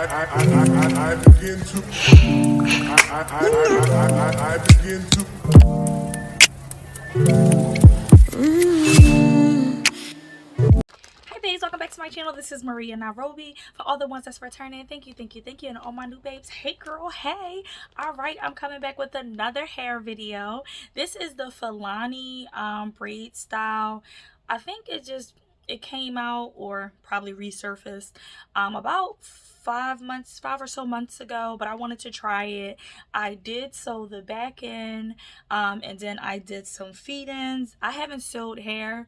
I begin to I begin to Hi babes, welcome back to my channel. This is Maria Nairobi. For all the ones that's returning, thank you. And all my new babes, hey girl, hey. Alright, I'm coming back with another hair video. This is the Fulani braid style. I think it came out or probably resurfaced about 5 or so months ago, but I wanted to try it. I did sew the back end, and then I did some feed-ins. I haven't sewed hair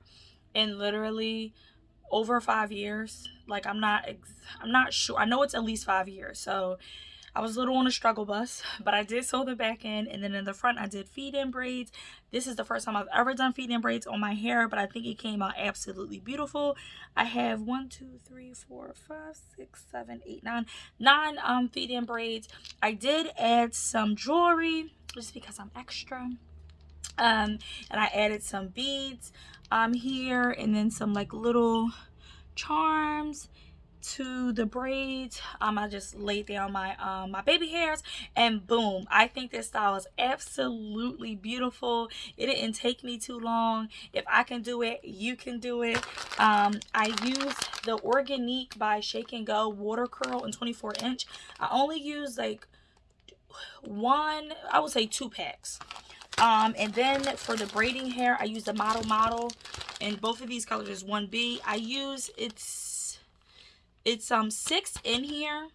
in literally over 5 years. Like I'm not sure. I know it's at least 5 years. So I was a little on a struggle bus, but I did sew the back end, and then in the front I did feed-in braids. This is the first time I've ever done feed-in braids on my hair, but I think it came out absolutely beautiful. I have 1, 2, 3, 4, 5, 6, 7, 8, 9 feed-in braids. I did add some jewelry just because I'm extra. And I added some beads here, and then some like little charms to the braids. I just laid down my my baby hairs, and boom, I think this style is absolutely beautiful. It didn't take me too long. If I can do it, you can do it. I used the Oganique by Shake and Go water curl in 24 inch. I only used like I would say 2 packs. And then for the braiding hair, I use the model, and both of these colors is 1B. I use it's 6 in here,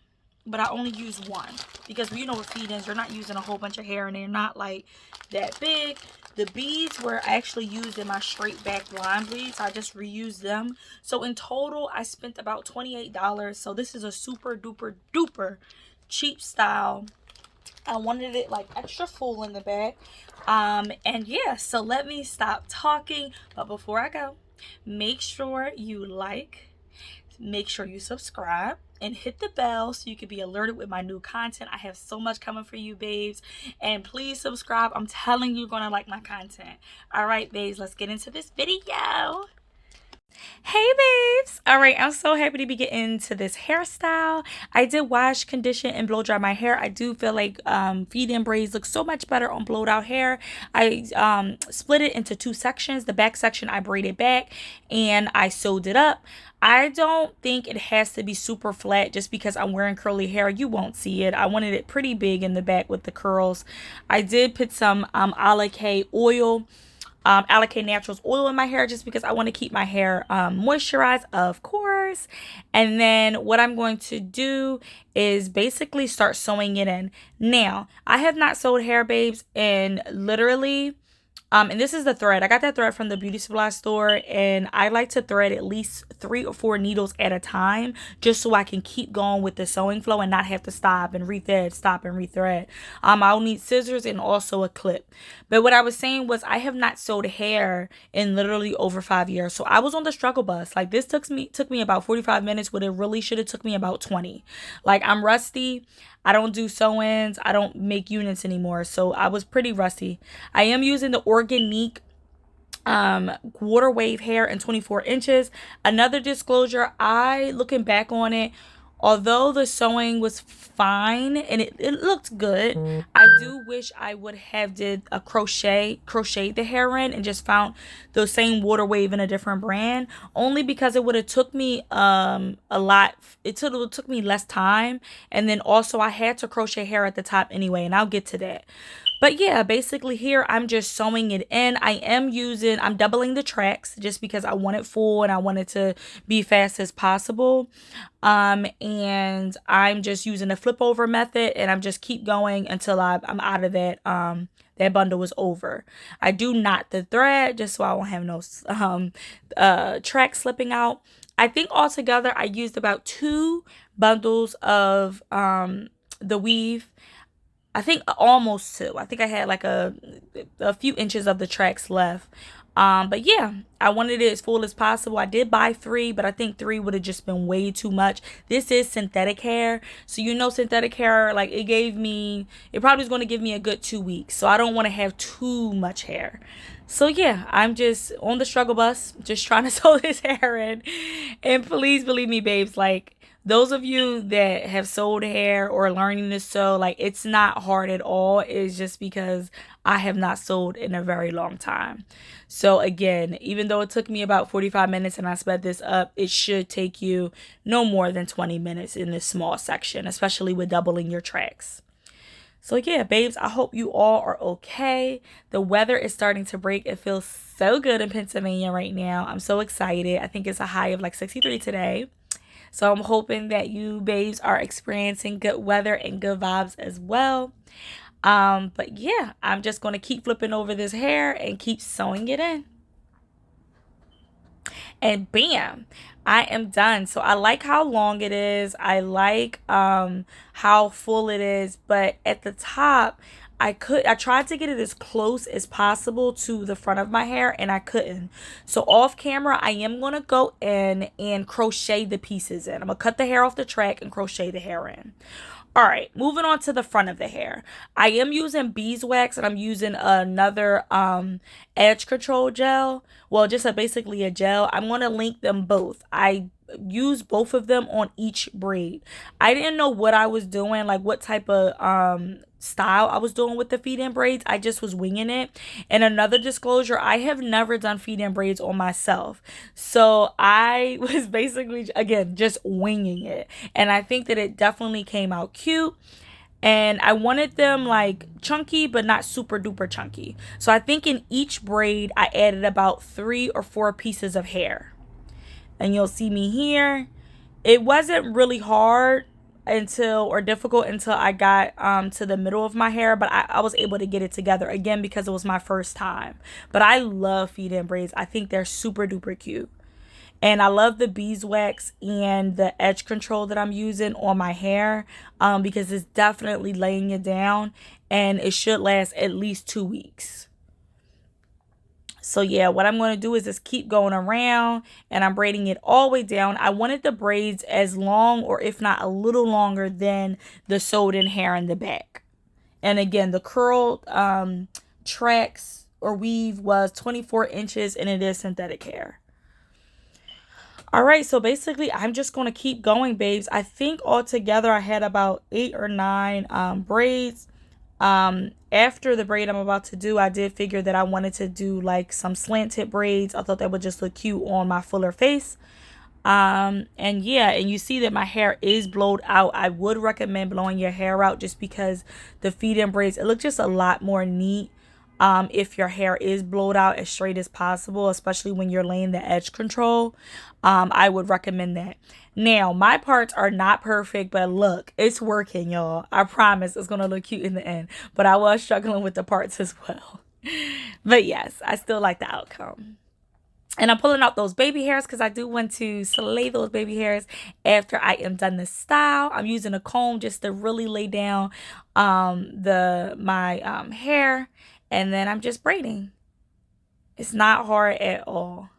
but I only use 1 because you know with feed-ins, you're not using a whole bunch of hair and they're not like that big. The beads were actually used in my straight back blind beads. I just reused them. So in total, I spent about $28. So this is a super duper duper cheap style. I wanted it like extra full in the back. And yeah, so let me stop talking. But before I go, make sure you make sure you subscribe, and hit the bell so you can be alerted with my new content. I have so much coming for you, babes. And please subscribe. I'm telling you, you're gonna like my content. All right, babes, let's get into this video. Hey babes, all right, I'm so happy to be getting into this hairstyle. I did wash, condition, and blow dry my hair. I do feel like feed-in braids look so much better on blowed out hair. I split it into 2 sections. The back section I braided back and I sewed it up. I don't think it has to be super flat just because I'm wearing curly hair. You won't see it. I wanted it pretty big in the back with the curls. I did put some Oganique oil, Oganique Naturals oil in my hair just because I want to keep my hair moisturized, of course. And then what I'm going to do is basically start sewing it in. Now, I have not sewed hair, babes, and literally and this is the thread. I got that thread from the beauty supply store, and I like to thread at least 3 or 4 needles at a time just so I can keep going with the sewing flow and not have to stop and rethread, stop and rethread. I'll need scissors and also a clip. But what I was saying was I have not sewed hair in literally over 5 years. So I was on the struggle bus. Like this took me about 45 minutes, when it really should have took me about 20. Like I'm rusty. I don't do sew-ins. I don't make units anymore. So I was pretty rusty. I am using the Oganique Water Wave hair in 24 inches. Another disclosure, looking back on it, although the sewing was fine and it looked good, I do wish I would have did a crocheted the hair in and just found the same water wave in a different brand, only because it would have took me it took me less time, and then also I had to crochet hair at the top anyway, and I'll get to that. But yeah, basically here I'm just sewing it in. I'm doubling the tracks just because I want it full and I want it to be fast as possible. And I'm just using the flip over method, and I'm just keep going until I'm out of that that bundle was over. I do knot the thread just so I won't have no track slipping out. I think altogether I used about 2 bundles of the weave. I think almost 2. I think I had like a few inches of the tracks left. But yeah, I wanted it as full as possible. I did buy 3, but I think 3 would have just been way too much. This is synthetic hair. So you know synthetic hair, like it probably is going to give me a good 2 weeks. So I don't want to have too much hair. So yeah, I'm just on the struggle bus, just trying to sew this hair in. And please believe me, babes, like those of you that have sewed hair or learning to sew, like, it's not hard at all. It's just because I have not sewed in a very long time. So again, even though it took me about 45 minutes and I sped this up, it should take you no more than 20 minutes in this small section, especially with doubling your tracks. So yeah, babes, I hope you all are okay. The weather is starting to break. It feels so good in Pennsylvania right now. I'm so excited. I think it's a high of like 63 today. So I'm hoping that you babes are experiencing good weather and good vibes as well. But yeah, I'm just going to keep flipping over this hair and keep sewing it in. And bam, I am done. So I like how long it is. I like how full it is, but at the top I tried to get it as close as possible to the front of my hair and I couldn't. So off camera, I am going to go in and crochet the pieces in. I'm going to cut the hair off the track and crochet the hair in. All right, moving on to the front of the hair. I am using beeswax and I'm using another edge control gel. Well, just basically a gel. I'm going to link them both. I use both of them on each braid. I didn't know what I was doing, like what type of style I was doing with the feed-in braids. I just was winging it. And another disclosure, I have never done feed-in braids on myself. So I was basically, again, just winging it. And I think that it definitely came out cute. And I wanted them like chunky, but not super duper chunky. So I think in each braid, I added about 3 or 4 pieces of hair. And you'll see me here. It wasn't really hard difficult until I got to the middle of my hair, but I was able to get it together again because it was my first time. But I love feed-in braids. I think they're super duper cute. And I love the beeswax and the edge control that I'm using on my hair because it's definitely laying it down and it should last at least 2 weeks. So yeah, what I'm going to do is just keep going around and I'm braiding it all the way down. I wanted the braids as long or if not a little longer than the sewed in hair in the back. And again, the curled tracks or weave was 24 inches and it is synthetic hair. All right, so basically I'm just going to keep going, babes. I think altogether I had about 8 or 9 braids. After the braid I'm about to do, I did figure that I wanted to do like some slanted braids. I thought that would just look cute on my fuller face. And yeah, and you see that my hair is blowed out. I would recommend blowing your hair out just because the feed-in braids, it looks just a lot more neat. If your hair is blowed out as straight as possible, especially when you're laying the edge control, I would recommend that. Now, my parts are not perfect, but look, it's working, y'all. I promise it's going to look cute in the end, but I was struggling with the parts as well. But yes, I still like the outcome. And I'm pulling out those baby hairs because I do want to slay those baby hairs after I am done the style. I'm using a comb just to really lay down my hair. And then I'm just braiding. It's not hard at all.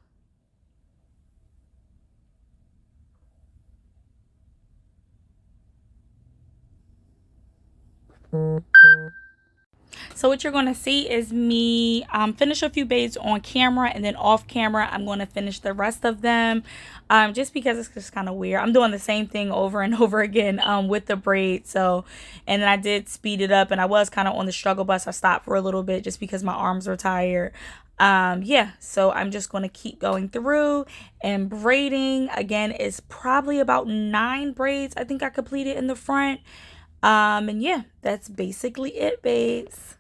So what you're going to see is me finish a few braids on camera, and then off camera I'm going to finish the rest of them just because it's just kind of weird. I'm doing the same thing over and over again with the braid. So, and then I did speed it up and I was kind of on the struggle bus. I stopped for a little bit just because my arms were tired. Yeah, so I'm just going to keep going through and braiding. Again, it's probably about 9 braids I think I completed in the front. And yeah, that's basically it, babes.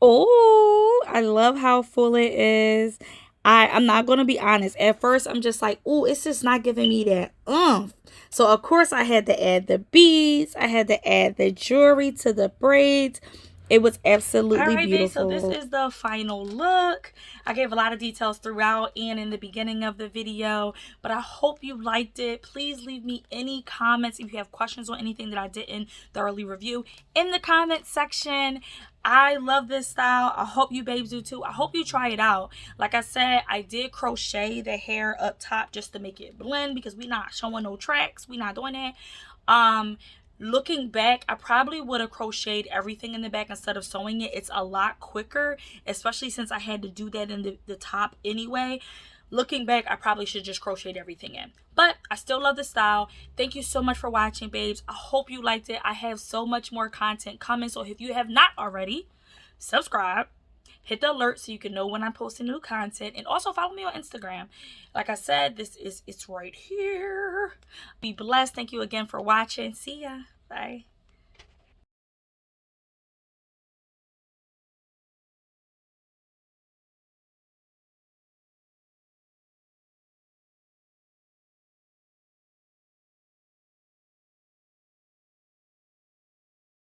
Oh, I love how full it is. I'm not going to be honest. At first, I'm just like, oh, it's just not giving me that oomph. So, of course, I had to add the beads. I had to add the jewelry to the braids. It was absolutely beautiful. Babe, so this is the final look. I gave a lot of details throughout and in the beginning of the video, but I hope you liked it. Please leave me any comments if you have questions or anything that I didn't thoroughly review in the comment section. I love this style. I hope you babes do too. I hope you try it out. Like I said, I did crochet the hair up top just to make it blend because we're not showing no tracks. We're not doing that. Looking back, I probably would have crocheted everything in the back instead of sewing it. It's a lot quicker, especially since I had to do that in the top anyway. looking back, I probably should just crochet everything in. But I still love the style. Thank you so much for watching, babes. I hope you liked it. I have so much more content coming. So if you have not already, subscribe. Hit the alert so you can know when I'm posting new content. And also follow me on Instagram. Like I said, it's right here. Be blessed. Thank you again for watching. See ya. Bye.